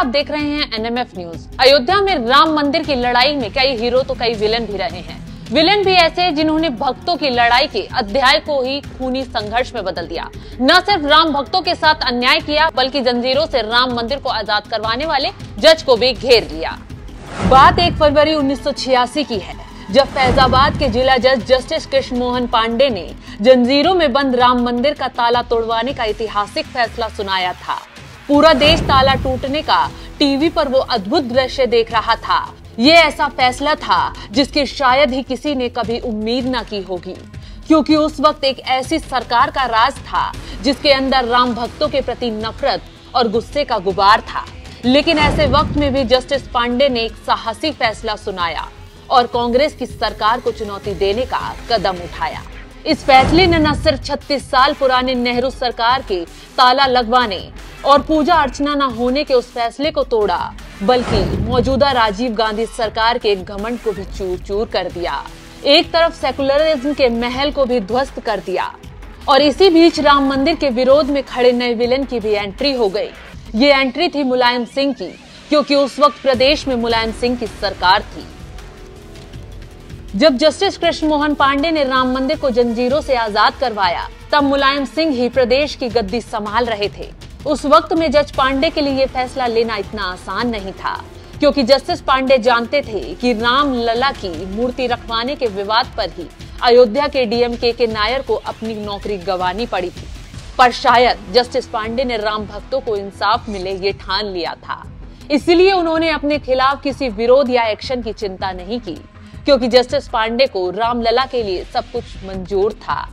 आप देख रहे हैं एनएमएफ न्यूज। अयोध्या में राम मंदिर की लड़ाई में कई हीरो तो कई विलेन भी रहे हैं। विलेन भी ऐसे जिन्होंने भक्तों की लड़ाई के अध्याय को ही खूनी संघर्ष में बदल दिया। न सिर्फ राम भक्तों के साथ अन्याय किया, बल्कि जंजीरों से राम मंदिर को आजाद करवाने वाले जज को भी घेर लिया। बात 1 फरवरी 1986 की है, जब फैजाबाद के जिला जज जस्टिस कृष्ण मोहन पांडे ने जंजीरों में बंद राम मंदिर का ताला तोड़वाने का ऐतिहासिक फैसला सुनाया था। पूरा देश ताला टूटने का टीवी पर वो अद्भुत दृश्य देख रहा था। ये ऐसा फैसला था जिसकी शायद ही किसी ने कभी उम्मीद न की होगी, क्योंकि उस वक्त एक ऐसी सरकार का राज था जिसके अंदर राम भक्तों के प्रति नफरत और गुस्से का गुबार था। लेकिन ऐसे वक्त में भी जस्टिस पांडे ने एक साहसी फैसला सुनाया और कांग्रेस की सरकार को चुनौती देने का कदम उठाया। इस फैसले ने न सिर्फ 36 साल पुराने नेहरू सरकार के ताला लगवाने और पूजा अर्चना न होने के उस फैसले को तोड़ा, बल्कि मौजूदा राजीव गांधी सरकार के घमंड को भी चूर चूर कर दिया। एक तरफ सेकुलरिज्म के महल को भी ध्वस्त कर दिया और इसी बीच राम मंदिर के विरोध में खड़े नए विलेन की भी एंट्री हो गई। ये एंट्री थी मुलायम सिंह की, क्योंकि उस वक्त प्रदेश में मुलायम सिंह की सरकार थी। जब जस्टिस कृष्ण मोहन पांडे ने राम मंदिर को जंजीरों से आजाद करवाया, तब मुलायम सिंह ही प्रदेश की गद्दी संभाल रहे थे। उस वक्त में जज पांडे के लिए ये फैसला लेना इतना आसान नहीं था, क्योंकि जस्टिस पांडे जानते थे कि राम लला की मूर्ति रखवाने के विवाद पर ही अयोध्या के डीएमके के नायर को अपनी नौकरी गंवानी पड़ी थी। पर शायद जस्टिस पांडे ने राम भक्तों को इंसाफ मिले ये ठान लिया था, इसलिए उन्होंने अपने खिलाफ किसी विरोध या एक्शन की चिंता नहीं की, क्योंकि जस्टिस पांडे को रामलला के लिए सब कुछ मंजूर था।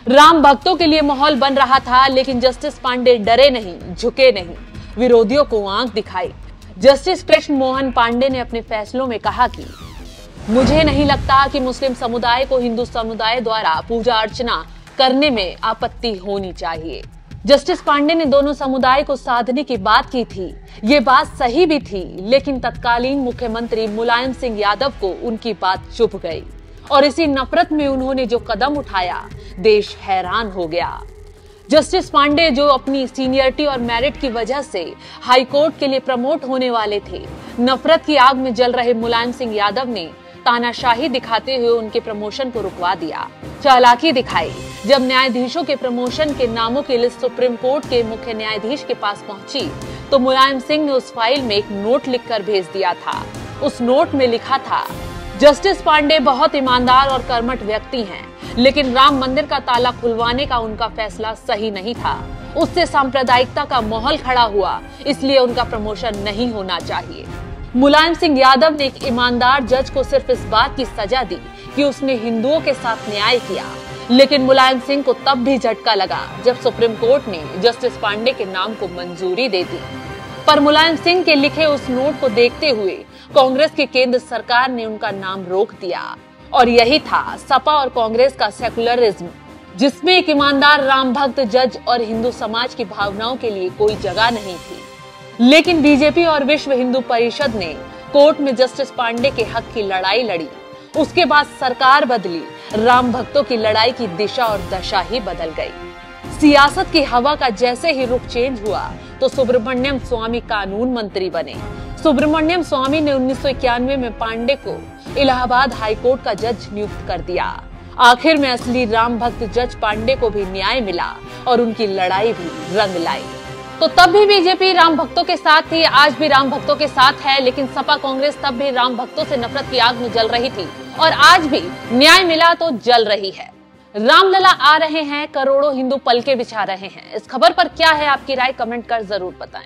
राम भक्तों के लिए माहौल बन रहा था, लेकिन जस्टिस पांडे डरे नहीं, झुके नहीं, विरोधियों को आंख दिखाई। जस्टिस कृष्ण मोहन पांडे ने अपने फैसलों में कहा कि मुझे नहीं लगता कि मुस्लिम समुदाय को हिंदू समुदाय द्वारा पूजा अर्चना करने में आपत्ति होनी चाहिए। जस्टिस पांडे ने दोनों समुदाय को साधने की बात की थी। ये बात सही भी थी, लेकिन तत्कालीन मुख्यमंत्री मुलायम सिंह यादव को उनकी बात चुभ गई और इसी नफरत में उन्होंने जो कदम उठाया, देश हैरान हो गया। जस्टिस पांडे, जो अपनी सीनियरिटी और मेरिट की वजह से हाई कोर्ट के लिए प्रमोट होने वाले थे, नफरत की आग में जल रहे मुलायम सिंह यादव ने तानाशाही दिखाते हुए उनके प्रमोशन को रुकवा दिया। चालाकी दिखाई। जब न्यायाधीशों के प्रमोशन के नामों की लिस्ट सुप्रीम कोर्ट के मुख्य न्यायाधीश के पास पहुंची, तो मुलायम सिंह ने उस फाइल में एक नोट लिखकर भेज दिया था। उस नोट में लिखा था, जस्टिस पांडे बहुत ईमानदार और कर्मठ व्यक्ति हैं, लेकिन राम मंदिर का ताला खुलवाने का उनका फैसला सही नहीं था। उससे सांप्रदायिकता का माहौल खड़ा हुआ, इसलिए उनका प्रमोशन नहीं होना चाहिए। मुलायम सिंह यादव ने एक ईमानदार जज को सिर्फ इस बात की सजा दी कि उसने हिंदुओं के साथ न्याय किया, लेकिन मुलायम सिंह को तब भी झटका लगा जब सुप्रीम कोर्ट ने जस्टिस पांडे के नाम को मंजूरी दे दी। पर मुलायम सिंह के लिखे उस नोट को देखते हुए कांग्रेस की केंद्र सरकार ने उनका नाम रोक दिया। और यही था सपा और कांग्रेस का सेकुलरिज्म, जिसमें एक ईमानदार राम भक्त जज और हिंदू समाज की भावनाओं के लिए कोई जगह नहीं थी। लेकिन बीजेपी और विश्व हिंदू परिषद ने कोर्ट में जस्टिस पांडे के हक की लड़ाई लड़ी। उसके बाद सरकार बदली, राम भक्तों की लड़ाई की दिशा और दशा ही बदल गई। सियासत की हवा का जैसे ही रुख चेंज हुआ, तो सुब्रमण्यम स्वामी कानून मंत्री बने। सुब्रमण्यम स्वामी ने 1991 में पांडे को इलाहाबाद हाईकोर्ट का जज नियुक्त कर दिया। आखिर में असली राम भक्त जज पांडे को भी न्याय मिला और उनकी लड़ाई भी रंग लाई। तो तब भी बीजेपी राम भक्तों के साथ थी, आज भी राम भक्तों के साथ है, लेकिन सपा कांग्रेस तब भी राम भक्तों से नफरत की आग में जल रही थी और आज भी न्याय मिला तो जल रही है। रामलला आ रहे हैं, करोड़ों हिंदू पलके बिछा रहे हैं। इस खबर पर क्या है आपकी राय, कमेंट कर जरूर बताएं।